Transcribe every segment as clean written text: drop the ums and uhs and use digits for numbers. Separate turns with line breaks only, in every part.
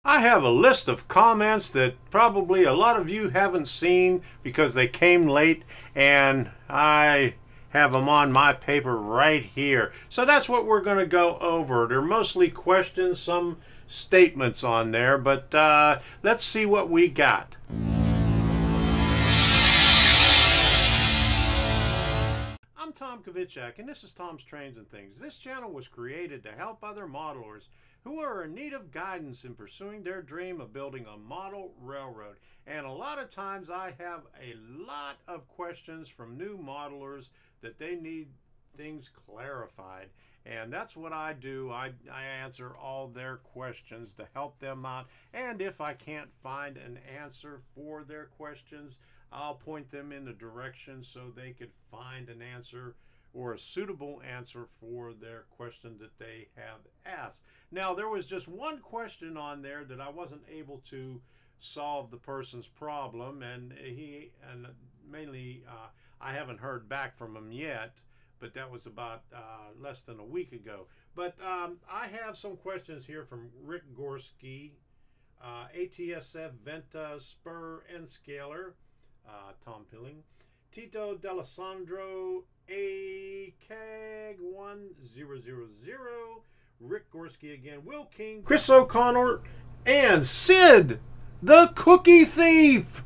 I have a list of comments that probably a lot of you haven't seen because they came late, and I have them on my paper right here. So that's what we're going to go over. They're mostly questions, some statements on there, but let's see what we got. I'm Tom Kovichak, and this is Tom's Trains and Things. This channel was created to help other modelers who are in need of guidance in pursuing their dream of building a model railroad. And a lot of times I have a lot of questions from new modelers that they need things clarified. And that's what I do. I answer all their questions to help them out. And if I can't find an answer for their questions, I'll point them in the direction so they could find an answer or a suitable answer for their question that they have asked. Now, there was just one question on there that I wasn't able to solve the person's problem, and mainly I haven't heard back from him yet, but that was about less than a week ago. But I have some questions here from Rick Gorski, ATSF Venta Spur and Scaler, Tom Pilling, Tito D'Alessandro, ACAG1000, Rick Gorski again, Will King, Chris O'Connor, and Sid the Cookie Thief.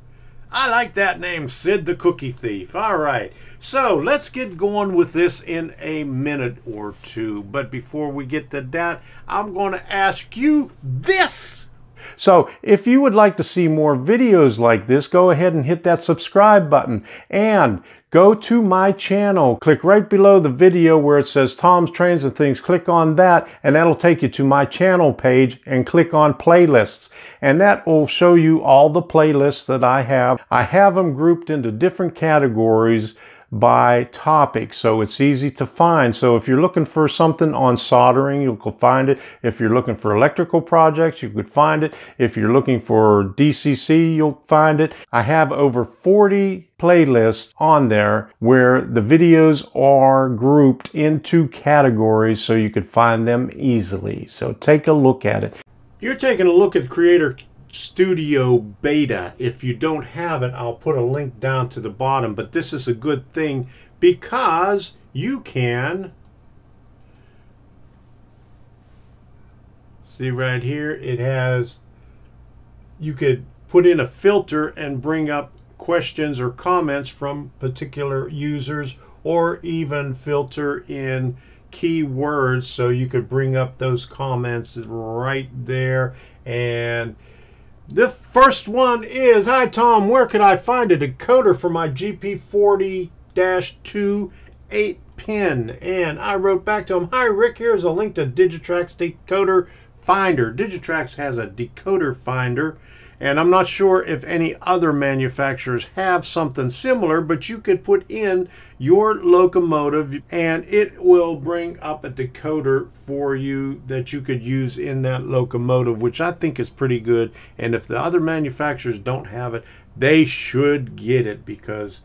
I like that name, Sid the Cookie Thief. All right, so let's get going with this in a minute or two. But before we get to that, I'm going to ask you this.
So if you would like to see more videos like this, go ahead and hit that subscribe button and go to my channel. Click right below the video where it says Tom's Trains and Things. Click on that and that'll take you to my channel page, and click on playlists. And that will show you all the playlists that I have. I have them grouped into different categories by topic, so it's easy to find. So if you're looking for something on soldering, you can find it. If you're looking for electrical projects, you could find it. If you're looking for DCC, you'll find it. I have over 40 playlists on there where the videos are grouped into categories so you could find them easily. So take a look at it.
You're taking a look at Creator Studio Beta. If you don't have it, I'll put a link down to the bottom, but this is a good thing because you can see right here, it has, you could put in a filter and bring up questions or comments from particular users, or even filter in keywords, so you could bring up those comments right there. And the first one is, hi Tom, where could I find a decoder for my GP40-2 8-pin? And I wrote back to him, hi Rick, here's a link to Digitrax Decoder Finder. Digitrax has a decoder finder, and I'm not sure if any other manufacturers have something similar, but you could put in your locomotive and it will bring up a decoder for you that you could use in that locomotive, which I think is pretty good. And if the other manufacturers don't have it, they should get it, because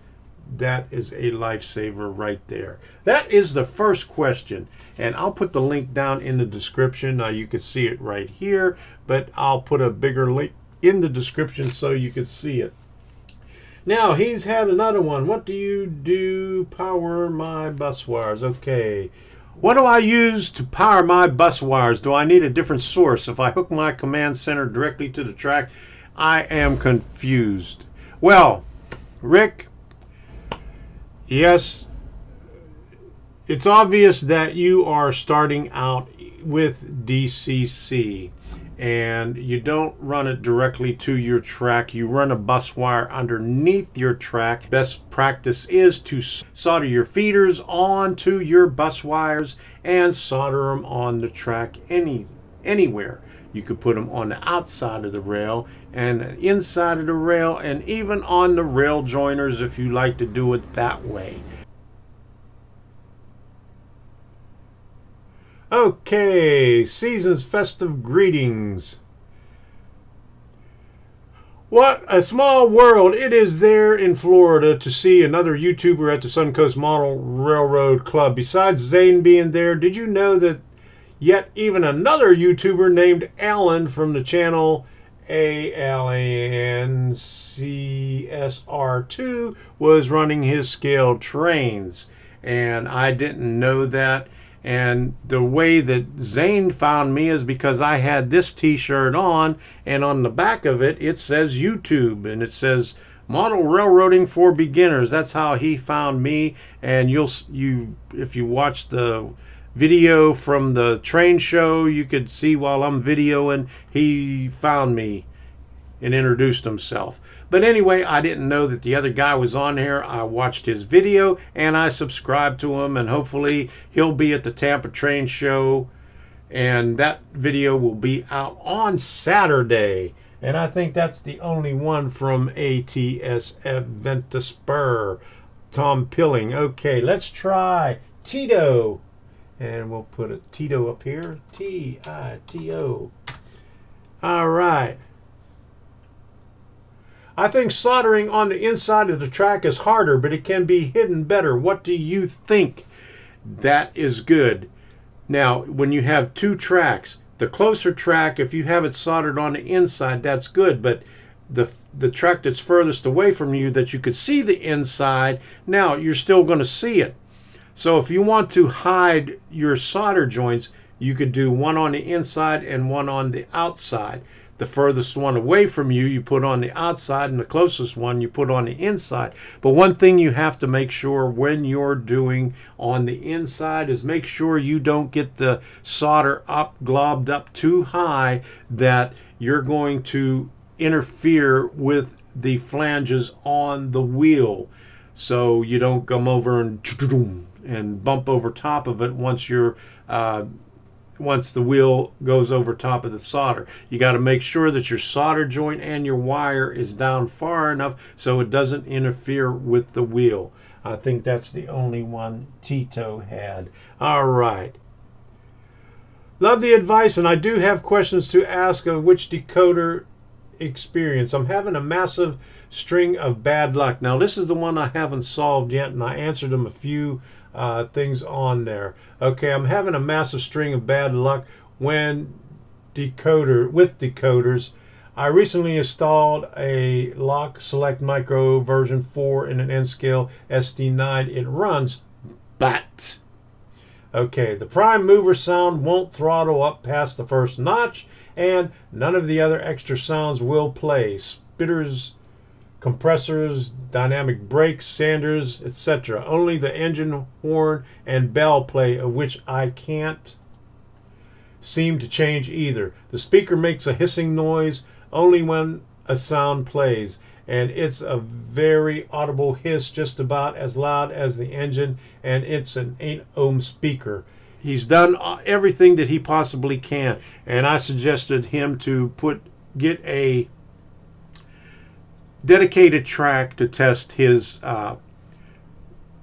that is a lifesaver right there. That is the first question, and I'll put the link down in the description. Now you can see it right here, but I'll put a bigger link in the description so you can see it. Now he's had another one. What do you do power my bus wires? Okay, what do I use to power my bus wires? Do I need a different source? If I hook my command center directly to the track, I am confused. Well, Rick, yes, it's obvious that you are starting out with DCC, and you don't run it directly to your track. You run a bus wire underneath your track. Best practice is to solder your feeders onto your bus wires and solder them on the track anywhere. You could put them on the outside of the rail and inside of the rail, and even on the rail joiners if you like to do it that way. Okay, season's festive greetings. What a small world it is there in Florida to see another YouTuber at the Suncoast Model Railroad Club. Besides Zane being there, did you know that Yet even another YouTuber named Alan from the channel ALANCSR2 was running his scaled trains, and I didn't know that. And the way that Zane found me is because I had this t-shirt on, and on the back of it, it says YouTube, and it says Model Railroading for Beginners. That's how he found me. And if you watch the video from the train show, you could see while I'm videoing, he found me and introduced himself. But anyway, I didn't know that the other guy was on here. I watched his video and I subscribed to him, and hopefully he'll be at the Tampa train show, and that video will be out on Saturday. And I think that's the only one from ATSF Ventaspur, Tom Pilling. Okay, let's try Tito. And we'll put a Tito up here. T-I-T-O. All right. I think soldering on the inside of the track is harder, but it can be hidden better. What do you think? That is good. Now, when you have two tracks, the closer track, if you have it soldered on the inside, that's good. But the track that's furthest away from you that you could see the inside, now you're still going to see it. So if you want to hide your solder joints, you could do one on the inside and one on the outside. The furthest one away from you, you put on the outside, and the closest one you put on the inside. But one thing you have to make sure when you're doing on the inside is make sure you don't get the solder globbed up too high that you're going to interfere with the flanges on the wheel. So you don't come over and bump over top of it once the wheel goes over top of the solder. You got to make sure that your solder joint and your wire is down far enough so it doesn't interfere with the wheel. I think that's the only one Tito had. All right. Love the advice, and I do have questions to ask of which decoder experience. I'm having a massive string of bad luck. Now, this is the one I haven't solved yet, and I answered them a few things on there. Okay, I'm having a massive string of bad luck with decoders. I recently installed a Lock Select Micro version 4 in an N-Scale SD9. It runs, but okay, the prime mover sound won't throttle up past the first notch, and none of the other extra sounds will play. Spitters, compressors, dynamic brakes, sanders, etc. Only the engine horn and bell play, of which I can't seem to change either. The speaker makes a hissing noise only when a sound plays, and it's a very audible hiss, just about as loud as the engine, and it's an 8-ohm speaker. He's done everything that he possibly can, and I suggested him to get a dedicated track to test his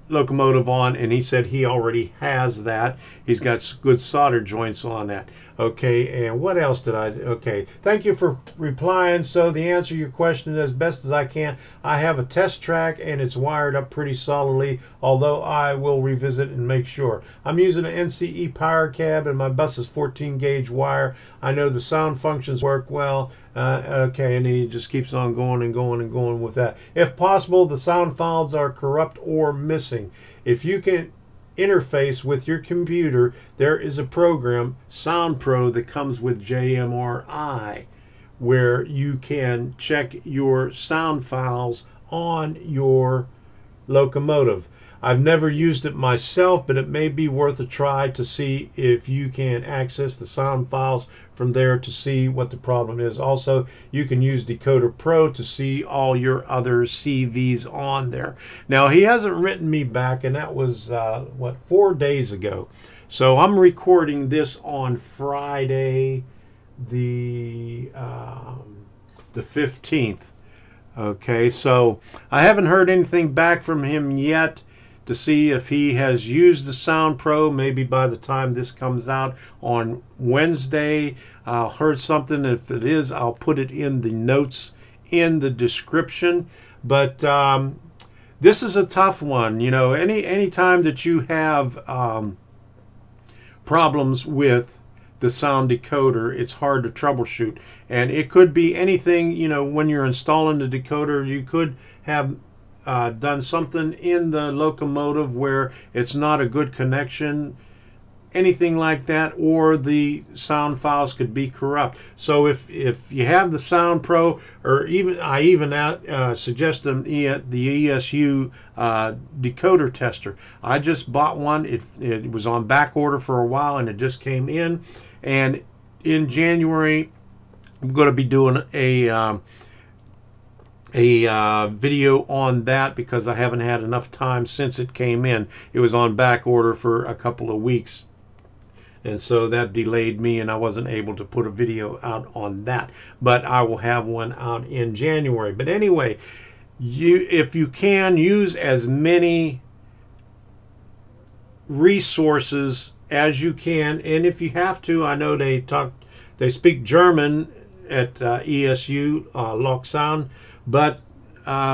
locomotive on, and he said he already has that. He's got good solder joints on that. Okay, and what else did I do? Okay, thank you for replying. So the answer to your question as best as I can, I have a test track and it's wired up pretty solidly, although I will revisit and make sure. I'm using an NCE power cab and my bus is 14 gauge wire. I know the sound functions work well. Okay, and he just keeps on going and going and going with that. If possible, the sound files are corrupt or missing. If you can interface with your computer, there is a program, Sound Pro, that comes with JMRI, where you can check your sound files on your locomotive. I've never used it myself, but it may be worth a try to see if you can access the sound files from there to see what the problem is. Also, you can use Decoder Pro to see all your other CVs on there. Now, he hasn't written me back, and that was, 4 days ago. So I'm recording this on Friday, the 15th. Okay, so I haven't heard anything back from him yet to see if he has used the Sound Pro. Maybe by the time this comes out on Wednesday, I'll heard something. If it is, I'll put it in the notes in the description. But this is a tough one. You know, any time that you have problems with the sound decoder, it's hard to troubleshoot. And it could be anything, you know, when you're installing the decoder, you could have done something in the locomotive where it's not a good connection, anything like that, or the sound files could be corrupt. So if you have the Sound Pro, or even I even suggest them the ESU decoder tester. I just bought one. It was on back order for a while, and it just came in. And in January, I'm going to be doing a video on that because I haven't had enough time since it came in. It was on back order for a couple of weeks, and so that delayed me, and I wasn't able to put a video out on that. But I will have one out in January. But anyway, if you can, use as many resources as you can, and if you have to, I know they speak German at ESU Lochsound, but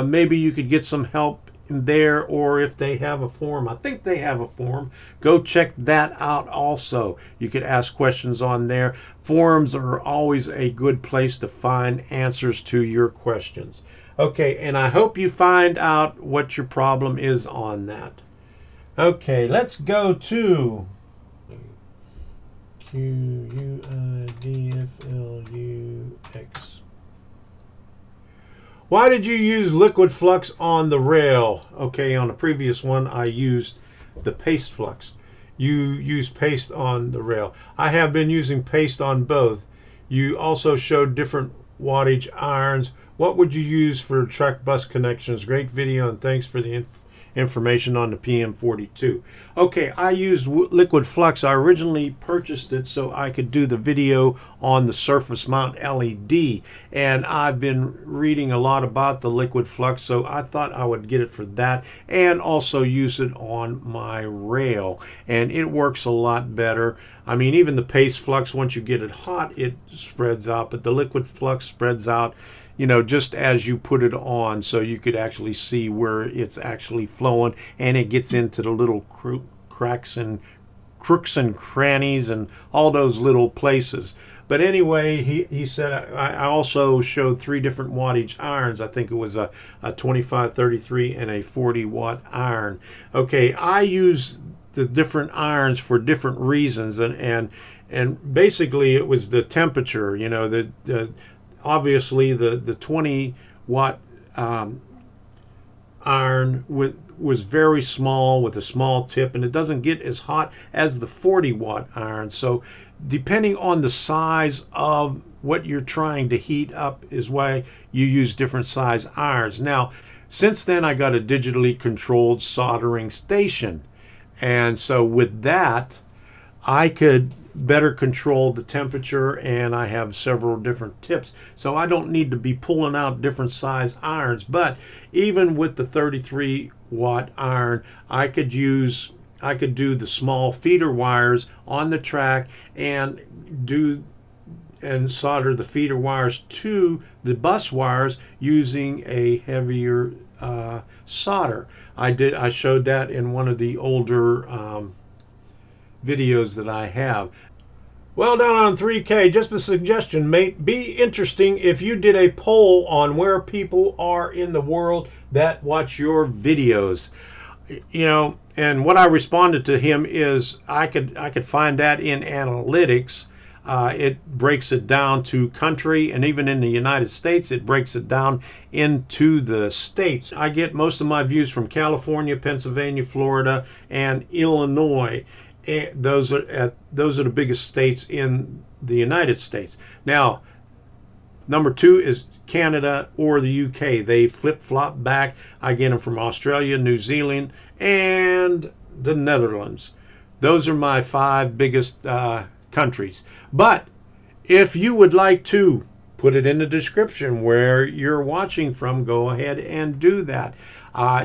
maybe you could get some help there, or if they have a forum, I think they have a forum, go check that out also. You could ask questions on there. Forums are always a good place to find answers to your questions. Okay, and I hope you find out what your problem is on that. Okay, let's go to QUIDFLUX. Why did you use liquid flux on the rail? Okay, on the previous one I used the paste flux. You use paste on the rail. I have been using paste on both. You also showed different wattage irons. What would you use for track bus connections? Great video, and thanks for the information on the PM42. Okay, I used liquid flux. I originally purchased it so I could do the video on the surface mount LED, and I've been reading a lot about the liquid flux, so I thought I would get it for that and also use it on my rail, and it works a lot better. I mean, even the paste flux, once you get it hot, it spreads out, but the liquid flux spreads out, you know, just as you put it on, so you could actually see where it's actually flowing, and it gets into the little cracks and crooks and crannies and all those little places. But anyway, he said, I also showed 3 different wattage irons. I think it was a 25, 33, and a 40 watt iron. Okay, I use the different irons for different reasons, and basically it was the temperature, you know, obviously the 20 watt iron was very small with a small tip, and it doesn't get as hot as the 40 watt iron. So depending on the size of what you're trying to heat up is why you use different size irons. Now, since then I got a digitally controlled soldering station, and so with that I could better control the temperature, and I have several different tips, so I don't need to be pulling out different size irons. But even with the 33 watt iron, I could do the small feeder wires on the track and solder the feeder wires to the bus wires using a heavier solder. I showed that in one of the older videos that I have. Well done on 3K. Just a suggestion, mate. Be interesting if you did a poll on where people are in the world that watch your videos. You know, and what I responded to him is I could find that in analytics. It breaks it down to country, and even in the United States it breaks it down into the states. I get most of my views from California, Pennsylvania, Florida, and Illinois. Those are the biggest states in the United States. Now, number 2 is Canada or the UK. They flip-flop back. I get them from Australia, New Zealand, and the Netherlands. Those are my 5 biggest countries. But if you would like to put it in the description where you're watching from, go ahead and do that.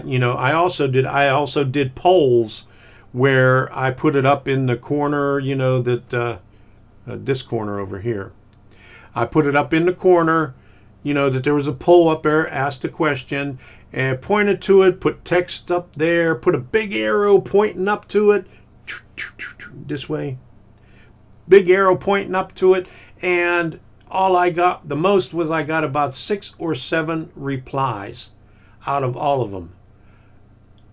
You know, I also did polls where I put it up in the corner, you know, that this corner over here. I put it up in the corner, you know, that there was a poll up there, asked a question, and pointed to it, put text up there, put a big arrow pointing up to it, this way. big arrow pointing up to it, and all I got, the most was I got about 6 or 7 replies out of all of them.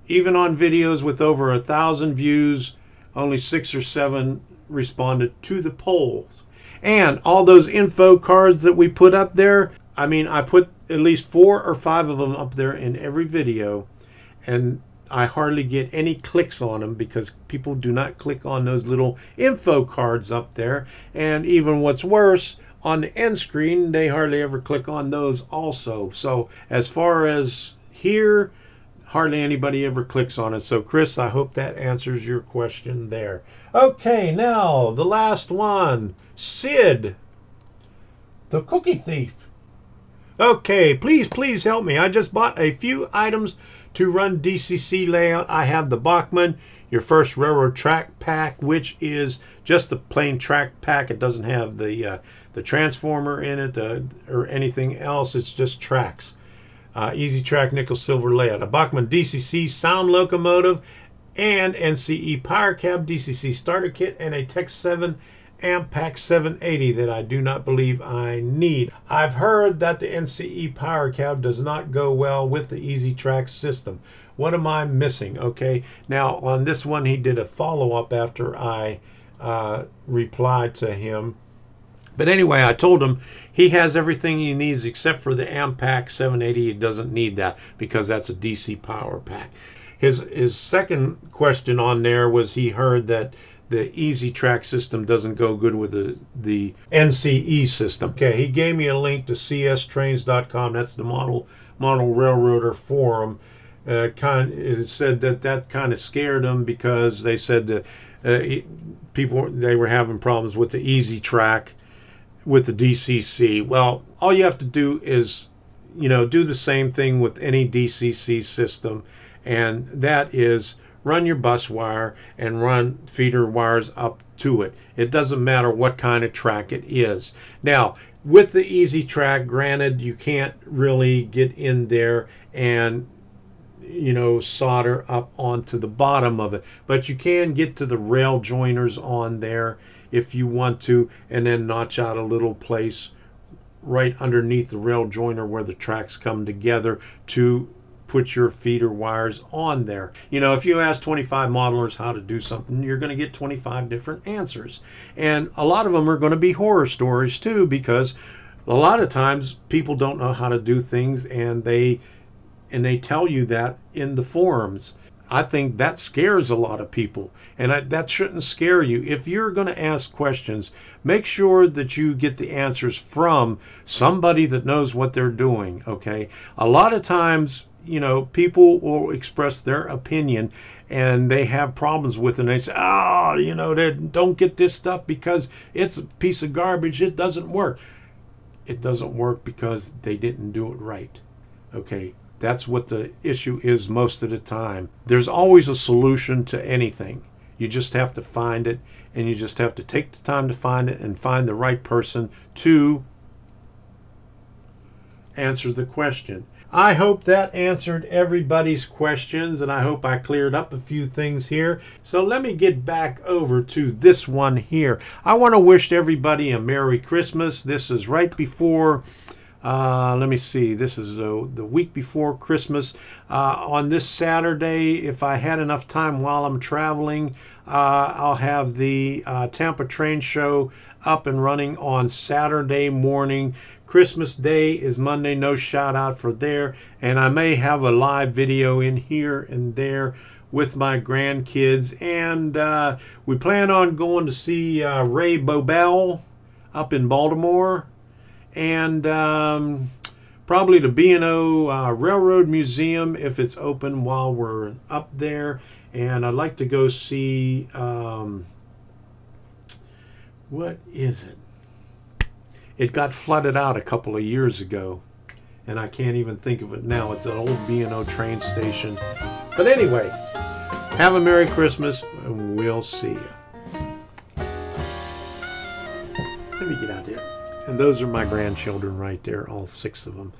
Even on videos with over 1,000 views, only 6 or 7 responded to the polls. And all those info cards that we put up there, I mean, I put at least 4 or 5 of them up there in every video, and I hardly get any clicks on them because people do not click on those little info cards up there. And even what's worse, on the end screen, they hardly ever click on those also. So as far as here, hardly anybody ever clicks on it. So Chris, I hope that answers your question there. Okay, now the last one, Sid, the cookie thief. Okay, please help me. I just bought a few items to run DCC layout. I have the Bachmann, your first railroad track pack, which is just the plain track pack. It doesn't have the transformer in it or anything else. It's just tracks. Easy track nickel silver layout. A Bachmann DCC sound locomotive and NCE power cab DCC starter kit, and a Tech 7 amp pack 780 that I do not believe I need. I've heard that the NCE power cab does not go well with the Easy Track system. What am I missing? Okay, now on this one he did a follow-up after I replied to him. But anyway, I told him he has everything he needs except for the amp pack 780. He doesn't need that because that's a DC power pack. His second question on there was he heard that the Easy Track system doesn't go good with the NCE system. Okay, he gave me a link to cstrains.com. That's the model railroader forum. It said that kind of scared him because they said that they were having problems with the Easy Track with the DCC. Well, all you have to do is, do the same thing with any DCC system, and that is run your bus wire and run feeder wires up to it. It doesn't matter what kind of track it is. Now, with the Easy Track, granted, you can't really get in there and solder up onto the bottom of it, but you can get to the rail joiners on there if you want to, and then notch out a little place right underneath the rail joiner where the tracks come together to put your feeder wires on there. If you ask 25 modelers how to do something, you're going to get 25 different answers, and a lot of them are going to be horror stories too, because a lot of times people don't know how to do things, and they tell you that in the forums. I think that scares a lot of people, and that shouldn't scare you. If you're going to ask questions, make sure that you get the answers from somebody that knows what they're doing, okay? A lot of times, people will express their opinion, and they have problems with it, and they say, they don't get this stuff because it's a piece of garbage, it doesn't work. It doesn't work because they didn't do it right, okay? That's what the issue is most of the time. There's always a solution to anything. You just have to find it, and you just have to take the time to find it and find the right person to answer the question. I hope that answered everybody's questions, and I hope I cleared up a few things here. So let me get back over to this one here. I want to wish everybody a Merry Christmas. This is right before let me see, this is the week before Christmas. On this Saturday, if I had enough time while I'm traveling, I'll have the Tampa Train Show up and running on Saturday morning. Christmas Day is Monday, no shout out for there, and I may have a live video in here and there with my grandkids, and we plan on going to see Ray Bobel up in Baltimore, and probably the B&O Railroad Museum if it's open while we're up there. And I'd like to go see, what is it? It got flooded out a couple of years ago, and I can't even think of it now. It's an old B&O train station. But anyway, have a Merry Christmas, and we'll see you. Let me get out there. And those are my grandchildren right there, all 6 of them.